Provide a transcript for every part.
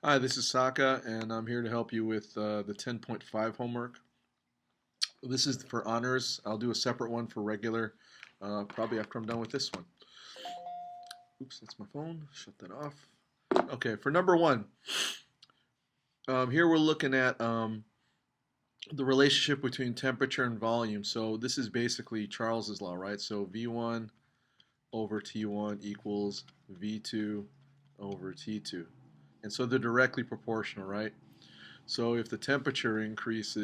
Hi, this is Saka, and I'm here to help you with the 10.5 homework. This is for honors. I'll do a separate one for regular, probably after I'm done with this one. Oops, that's my phone. Shut that off. Okay, for number one, here we're looking at the relationship between temperature and volume. So this is basically Charles's law, right? So V1 over T1 equals V2 over T2. And so they're directly proportional, right? So if the temperature increase,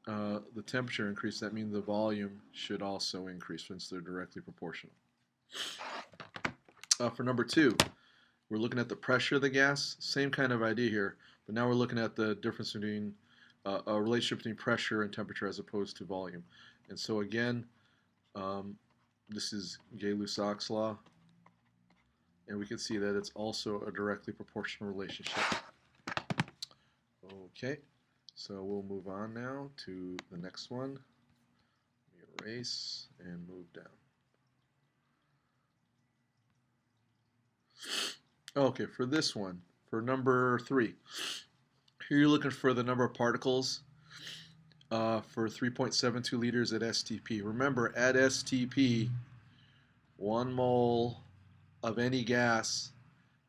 that means the volume should also increase since they're directly proportional. For number two, we're looking at the pressure of the gas. Same kind of idea here, but now we're looking at the difference between a relationship between pressure and temperature as opposed to volume. And so again, um, this is Gay-Lussac's law, and we can see that it's also a directly proportional relationship. Okay, so we'll move on now to the next one. Erase and move down. Okay, for this one, for number three, here you're looking for the number of particles for 3.72 liters at STP. Remember, at STP, 1 mole of any gas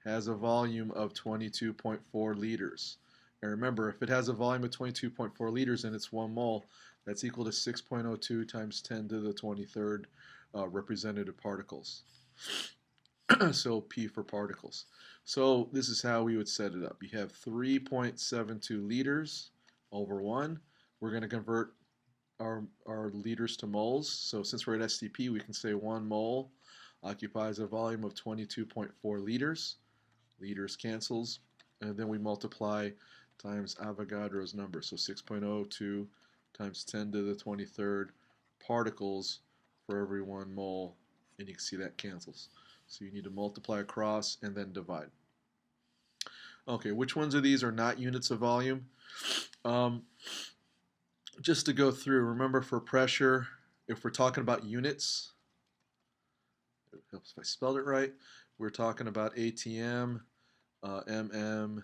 has a volume of 22.4 liters. And remember, if it has a volume of 22.4 liters and it's 1 mole, that's equal to 6.02 times 10 to the 23rd representative particles. So P for particles. So this is how we would set it up. You have 3.72 liters over 1. We're going to convert our liters to moles. So since we're at STP, we can say 1 mole occupies a volume of 22.4 liters. Liters cancels. And then we multiply times Avogadro's number. So 6.02 times 10 to the 23rd particles for every 1 mole. And you can see that cancels. So you need to multiply across and then divide. Okay, which ones of these are not units of volume? Just to go through, remember for pressure, if we're talking about units, it helps if I spelled it right, we're talking about ATM, MM,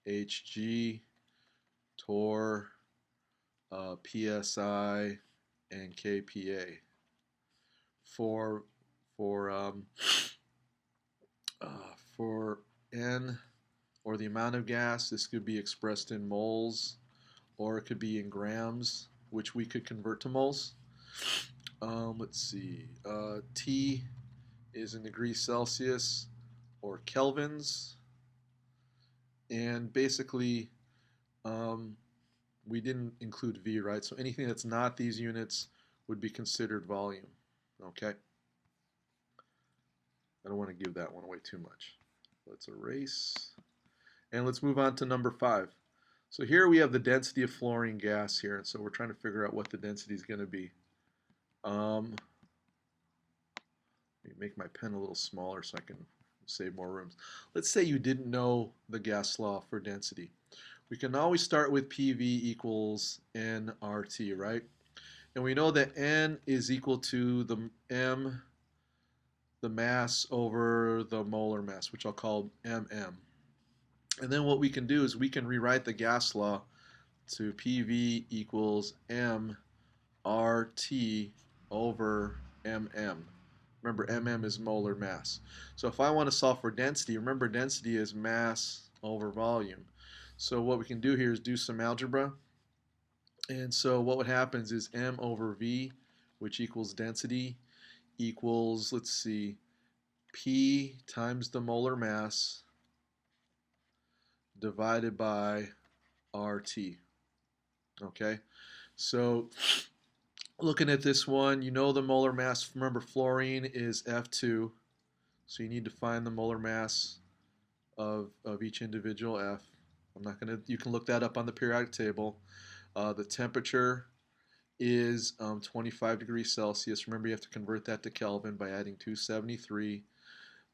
HG, torr, PSI, and KPA. For for um, for N, or the amount of gas, this could be expressed in moles, or it could be in grams, which we could convert to moles. Let's see. T is in degrees Celsius or kelvins. And basically, um, we didn't include V, right? So anything that's not these units would be considered volume. Okay? I don't want to give that one away too much. Let's erase. And let's move on to number 5. So here we have the density of fluorine gas here, and so we're trying to figure out what the density is going to be. Let me make my pen a little smaller so I can save more rooms. Let's say you didn't know the gas law for density. We can always start with PV equals nRT, right? And we know that N is equal to the M, the mass over the molar mass, which I'll call MM. And then what we can do is we can rewrite the gas law to PV equals mRT over MM. Remember, MM is molar mass. So if I want to solve for density, remember density is mass over volume. So what we can do here is do some algebra. And so what would happen is M over V, which equals density, equals, let's see, P times the molar mass divided by RT. Okay, so looking at this one, you know the molar mass, remember fluorine is F2, so you need to find the molar mass of each individual F. I'm not going to, you can look that up on the periodic table. The temperature is 25 degrees Celsius. Remember, you have to convert that to Kelvin by adding 273.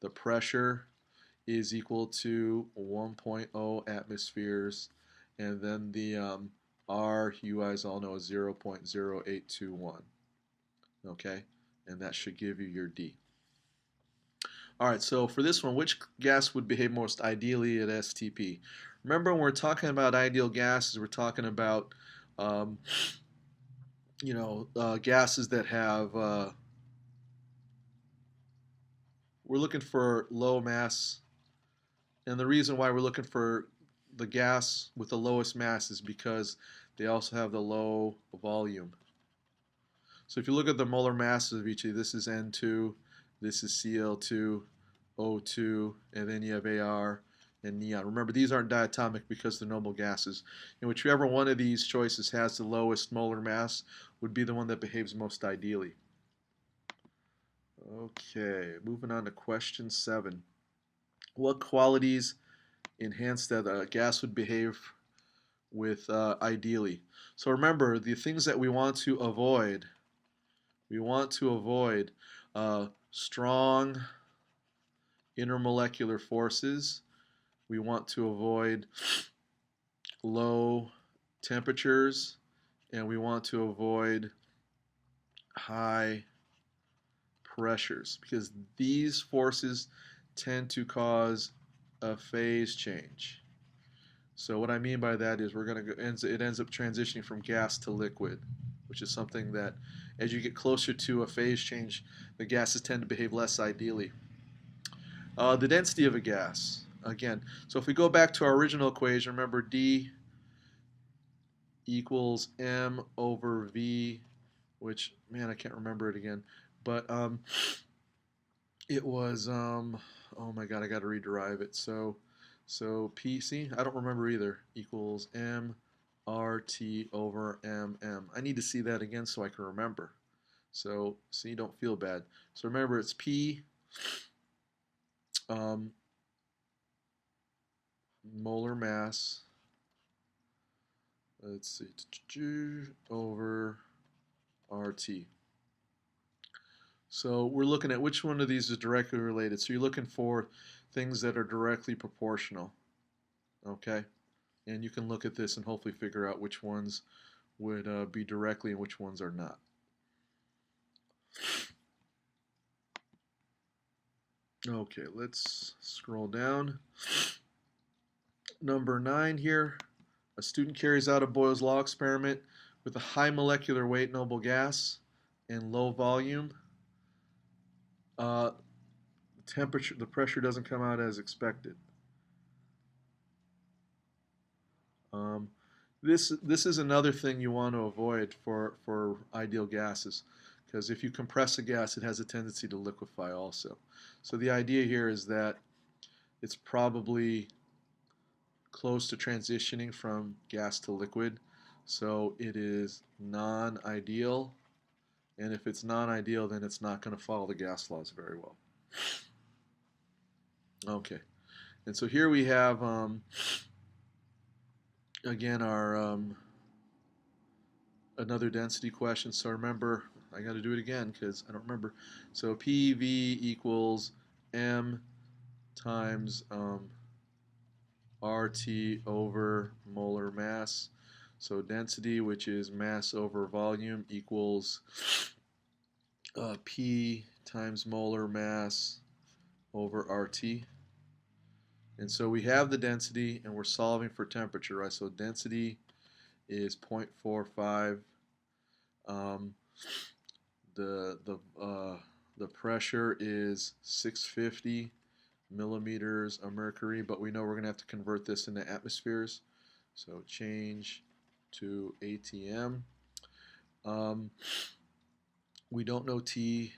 The pressure is equal to 1.0 atmospheres, and then the R, you guys all know, is 0.0821. Okay, and that should give you your D. All right, so for this one, which gas would behave most ideally at STP? Remember, when we're talking about ideal gases, we're talking about, um, gases that have, we're looking for low mass. And the reason why we're looking for the gas with the lowest mass is because they also have the low volume. So if you look at the molar masses of each of these, this is N2, this is Cl2, O2, and then you have Ar and neon. Remember, these aren't diatomic because they're noble gases. And whichever one of these choices has the lowest molar mass would be the one that behaves most ideally. Okay, moving on to question 7. What qualities enhance that a gas would behave with ideally? So remember, the things that we want to avoid, strong intermolecular forces. We want to avoid low temperatures, and we want to avoid high pressures because these forces tend to cause a phase change. So what I mean by that is it ends up transitioning from gas to liquid, which is something that as you get closer to a phase change, the gases tend to behave less ideally. The density of a gas, again, so if we go back to our original equation, remember D equals M over V, which, man, I can't remember it again, but it was, oh my God, I got to rederive it. So P, see, I don't remember either, equals M RT over MM. I need to see that again so I can remember. So, see, don't feel bad. So remember, it's P um, molar mass, let's see, over RT. So we're looking at which one of these is directly related. So you're looking for things that are directly proportional, okay? And you can look at this and hopefully figure out which ones would be directly and which ones are not. Okay, let's scroll down. Number 9 here. A student carries out a Boyle's Law experiment with a high molecular weight noble gas and low volume. The pressure doesn't come out as expected. Um, this is another thing you want to avoid for ideal gases, because if you compress a gas, it has a tendency to liquefy also. So the idea here is that it's probably close to transitioning from gas to liquid, so it is non-ideal, and if it's non-ideal, then it's not going to follow the gas laws very well. Okay, and so here we have again our another density question. So remember, I got to do it again because I don't remember. So PV equals M times RT over molar mass. So density, which is mass over volume, equals P times molar mass over RT. And so we have the density and we're solving for temperature, right? So density is 0.45. Um, the pressure is 650 millimeters of mercury, but we know we're going to have to convert this into atmospheres. So change to ATM. We don't know T,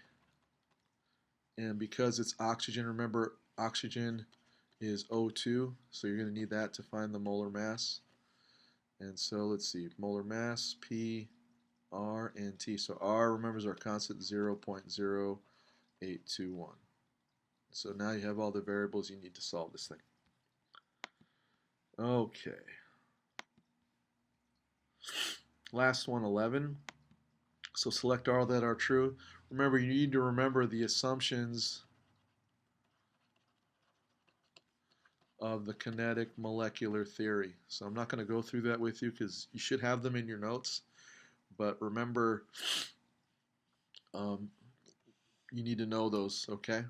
and because it's oxygen, remember oxygen is O2, so you're going to need that to find the molar mass. And so let's see, molar mass, P, R, and T. So R, remember, is our constant, 0.0821. So now you have all the variables you need to solve this thing. Okay. Last one, 11. So select all that are true. Remember, you need to remember the assumptions of the kinetic molecular theory. So I'm not going to go through that with you because you should have them in your notes. But remember, you need to know those, okay?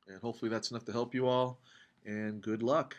And hopefully that's enough to help you all. And good luck.